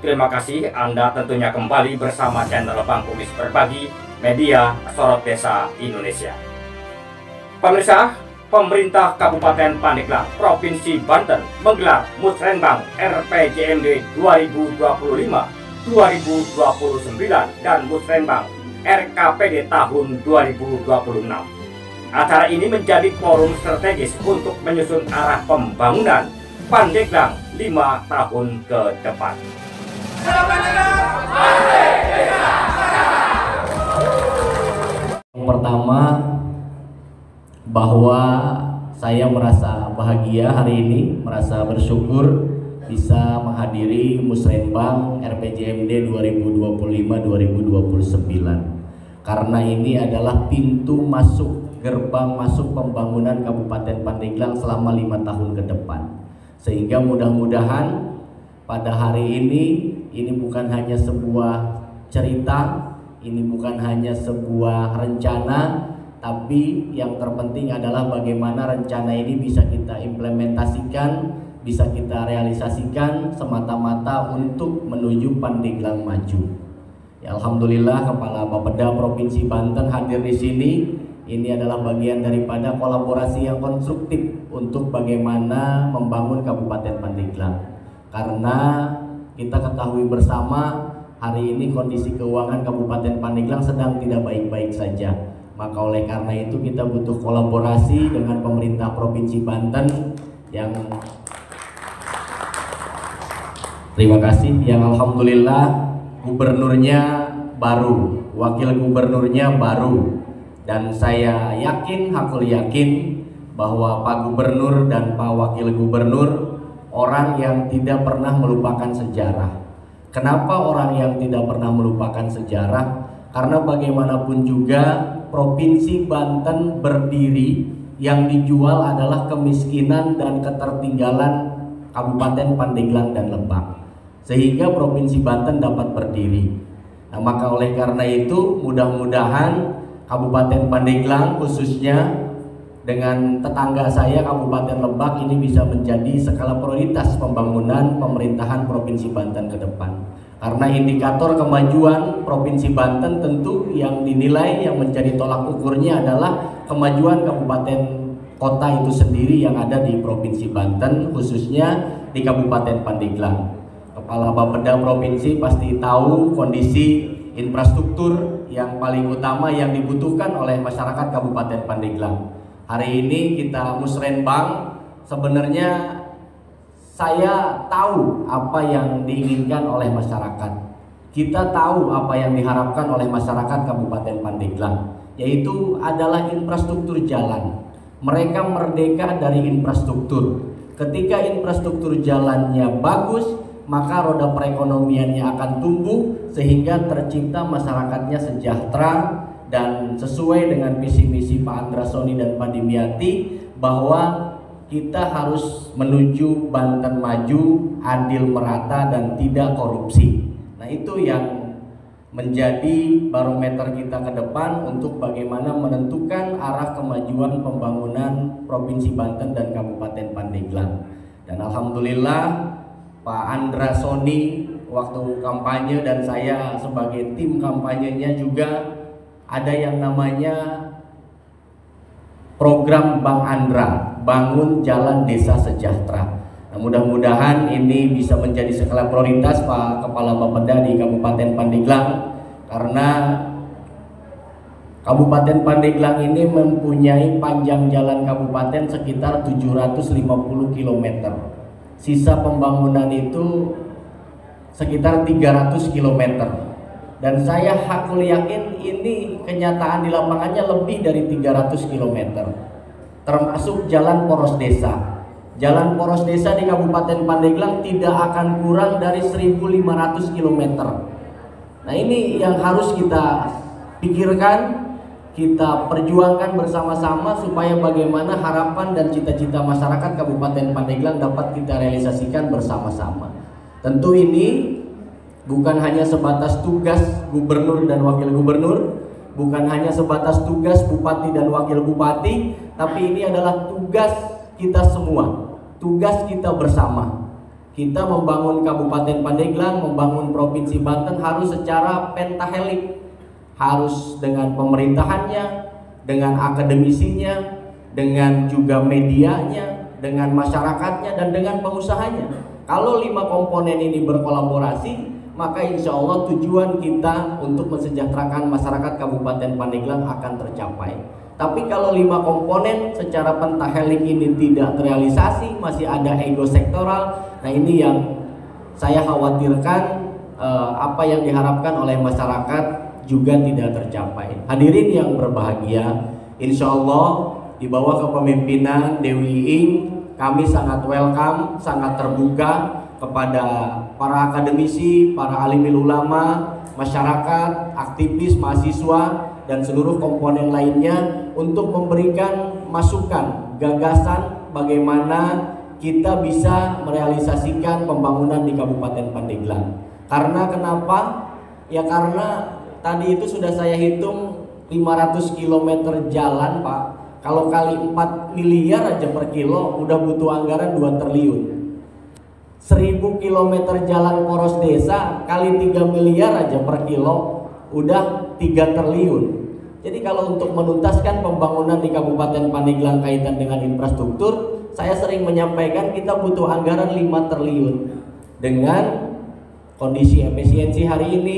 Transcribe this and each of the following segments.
terima kasih Anda tentunya kembali bersama channel Bang Kumis Berbagi Media Sorot Desa Indonesia. Pemirsa, pemerintah Kabupaten Pandeglang, Provinsi Banten menggelar Musrenbang RPJMD 2025-2029 dan Musrenbang RKPD tahun 2026. Acara ini menjadi forum strategis untuk menyusun arah pembangunan Pandeglang 5 tahun ke depan. Yang pertama, bahwa saya merasa bahagia hari ini, merasa bersyukur bisa menghadiri Musrenbang RPJMD 2025-2029 karena ini adalah pintu masuk, gerbang masuk pembangunan Kabupaten Pandeglang selama 5 tahun ke depan. Sehingga mudah-mudahan pada hari ini bukan hanya sebuah cerita, ini bukan hanya sebuah rencana, tapi yang terpenting adalah bagaimana rencana ini bisa kita implementasikan, bisa kita realisasikan semata-mata untuk menuju Pandeglang maju. Ya, alhamdulillah Kepala Bapeda Provinsi Banten hadir di sini. Ini adalah bagian daripada kolaborasi yang konstruktif untuk bagaimana membangun Kabupaten Pandeglang. Karena kita ketahui bersama hari ini kondisi keuangan Kabupaten Pandeglang sedang tidak baik-baik saja. Maka oleh karena itu kita butuh kolaborasi dengan pemerintah Provinsi Banten yang terima kasih, yang alhamdulillah gubernurnya baru, wakil gubernurnya baru. Dan saya yakin, hakul yakin bahwa Pak Gubernur dan Pak Wakil Gubernur orang yang tidak pernah melupakan sejarah. Kenapa orang yang tidak pernah melupakan sejarah? Karena bagaimanapun juga Provinsi Banten berdiri, yang dijual adalah kemiskinan dan ketertinggalan Kabupaten Pandeglang dan Lebak. Sehingga Provinsi Banten dapat berdiri. Nah, maka oleh karena itu mudah-mudahan Kabupaten Pandeglang khususnya dengan tetangga saya Kabupaten Lebak ini bisa menjadi skala prioritas pembangunan pemerintahan Provinsi Banten ke depan. Karena indikator kemajuan Provinsi Banten tentu yang dinilai, yang menjadi tolak ukurnya adalah kemajuan kabupaten kota itu sendiri yang ada di Provinsi Banten, khususnya di Kabupaten Pandeglang. Kepala Bapeda Provinsi pasti tahu kondisi infrastruktur yang paling utama yang dibutuhkan oleh masyarakat Kabupaten Pandeglang. Hari ini kita Musrenbang, sebenarnya saya tahu apa yang diinginkan oleh masyarakat. Kita tahu apa yang diharapkan oleh masyarakat Kabupaten Pandeglang, yaitu adalah infrastruktur jalan. Mereka merdeka dari infrastruktur. Ketika infrastruktur jalannya bagus, maka roda perekonomiannya akan tumbuh sehingga tercipta masyarakatnya sejahtera dan sesuai dengan visi misi Pak Andra Soni dan Pak Dimyati bahwa kita harus menuju Banten maju, adil, merata, dan tidak korupsi. Nah, itu yang menjadi barometer kita ke depan untuk bagaimana menentukan arah kemajuan pembangunan Provinsi Banten dan Kabupaten Pandeglang. Dan alhamdulillah Pak Andra Soni waktu kampanye dan saya sebagai tim kampanyenya juga ada yang namanya program Bang Andra, Bangun Jalan Desa Sejahtera. Nah, mudah-mudahan ini bisa menjadi skala prioritas Pak Kepala Bapeda di Kabupaten Pandeglang, karena Kabupaten Pandeglang ini mempunyai panjang jalan kabupaten sekitar 750 km. Sisa pembangunan itu sekitar 300 km. Dan saya hakul yakin ini kenyataan di lapangannya lebih dari 300 km. Termasuk jalan poros desa. Jalan poros desa di Kabupaten Pandeglang tidak akan kurang dari 1.500 km. Nah, ini yang harus kita pikirkan, kita perjuangkan bersama-sama supaya bagaimana harapan dan cita-cita masyarakat Kabupaten Pandeglang dapat kita realisasikan bersama-sama. Tentu ini bukan hanya sebatas tugas gubernur dan wakil gubernur, bukan hanya sebatas tugas bupati dan wakil bupati, tapi ini adalah tugas kita semua, tugas kita bersama. kita membangun Kabupaten Pandeglang, membangun Provinsi Banten harus secara pentahelik, harus dengan pemerintahannya, dengan akademisinya, dengan juga medianya, dengan masyarakatnya, dan dengan pengusahanya. Kalau 5 komponen ini berkolaborasi, maka insya Allah tujuan kita untuk mensejahterakan masyarakat Kabupaten Pandeglang akan tercapai. Tapi kalau 5 komponen secara pentahelik ini tidak terrealisasi, masih ada ego sektoral. Nah, ini yang saya khawatirkan, apa yang diharapkan oleh masyarakat juga tidak tercapai. Hadirin yang berbahagia, insya Allah di bawah kepemimpinan Dewi Iing, kami sangat welcome, sangat terbuka kepada para akademisi, para alimil ulama, masyarakat, aktivis, mahasiswa, dan seluruh komponen lainnya untuk memberikan masukan, gagasan bagaimana kita bisa merealisasikan pembangunan di Kabupaten Pandeglang. Karena kenapa? Ya karena tadi itu sudah saya hitung 500 km jalan, Pak. Kalau kali 4 miliar aja per kilo udah butuh anggaran 2 triliun. 1000 km jalan poros desa kali 3 miliar aja per kilo udah 3 triliun. Jadi kalau untuk menuntaskan pembangunan di Kabupaten Pandeglang kaitan dengan infrastruktur, saya sering menyampaikan kita butuh anggaran 5 triliun. Dengan kondisi efisiensi hari ini,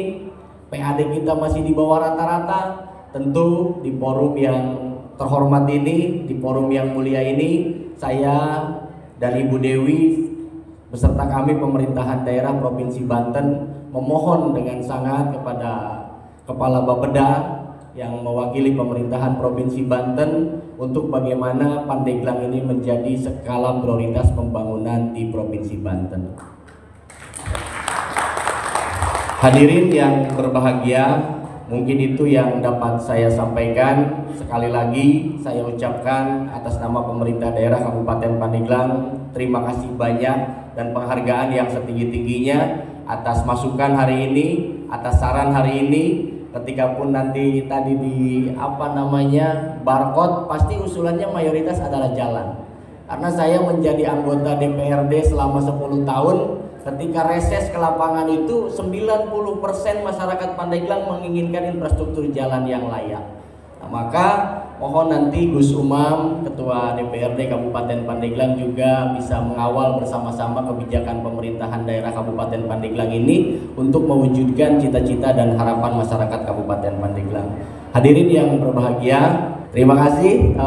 PAD kita masih di bawah rata-rata. Tentu di forum yang terhormat ini, di forum yang mulia ini, saya dan Ibu Dewi beserta kami pemerintahan daerah Provinsi Banten memohon dengan sangat kepada Kepala Bapeda yang mewakili pemerintahan Provinsi Banten untuk bagaimana Pandeglang ini menjadi skala prioritas pembangunan di Provinsi Banten. Hadirin yang berbahagia, mungkin itu yang dapat saya sampaikan. Sekali lagi saya ucapkan atas nama pemerintah daerah Kabupaten Pandeglang, terima kasih banyak dan penghargaan yang setinggi-tingginya atas masukan hari ini, atas saran hari ini. Ketika pun nanti tadi di barcode, pasti usulannya mayoritas adalah jalan. Karena saya menjadi anggota DPRD selama 10 tahun, ketika reses ke lapangan itu 90% masyarakat Pandeglang menginginkan infrastruktur jalan yang layak. Nah, maka mohon nanti Gus Umam, Ketua DPRD Kabupaten Pandeglang juga bisa mengawal bersama-sama kebijakan pemerintahan daerah Kabupaten Pandeglang ini untuk mewujudkan cita-cita dan harapan masyarakat Kabupaten Pandeglang. Hadirin yang berbahagia, terima kasih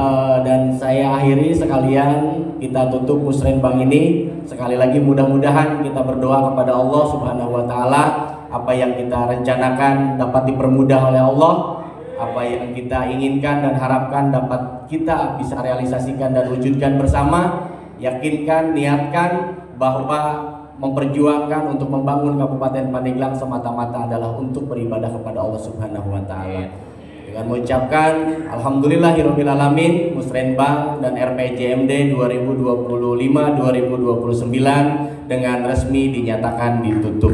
dan saya akhiri sekalian, kita tutup musrenbang ini. Sekali lagi mudah-mudahan kita berdoa kepada Allah Subhanahu wa taala, apa yang kita rencanakan dapat dipermudah oleh Allah, apa yang kita inginkan dan harapkan dapat kita bisa realisasikan dan wujudkan bersama. Yakinkan, niatkan bahwa memperjuangkan untuk membangun Kabupaten Pandeglang semata-mata adalah untuk beribadah kepada Allah Subhanahu wa taala. Dengan mengucapkan alhamdulillahirabbil alamin, musrenbang dan RPJMD 2025-2029 dengan resmi dinyatakan ditutup.